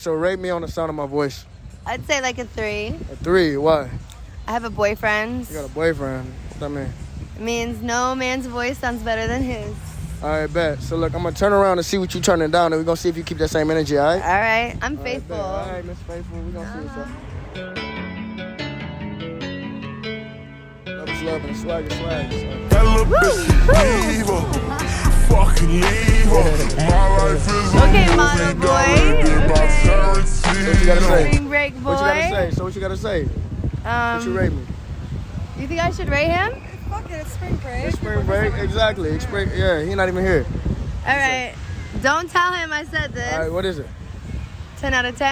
So rate me on the sound of my voice. I'd say like a 3. A 3, why? I have a boyfriend. You got a boyfriend. What's that mean? It means no man's voice sounds better than his. All right, bet. So look, I'm going to turn around and see what you turning down, and we're going to see if you keep that same energy, all right? All right. I'm All right, faithful. bet. All right, Miss Faithful. We're going to see what's up. Love is love and swag is swag. So. Okay, model boy. So what you got to say? Spring break boy. What you got to say? So what you got to say? What you rate me? You think I should rate him? Fuck it, it's spring break. It's spring break, exactly. It's spring, yeah, he's not even here. All right. Don't tell him I said this. All right, what is it? 10 out of 10.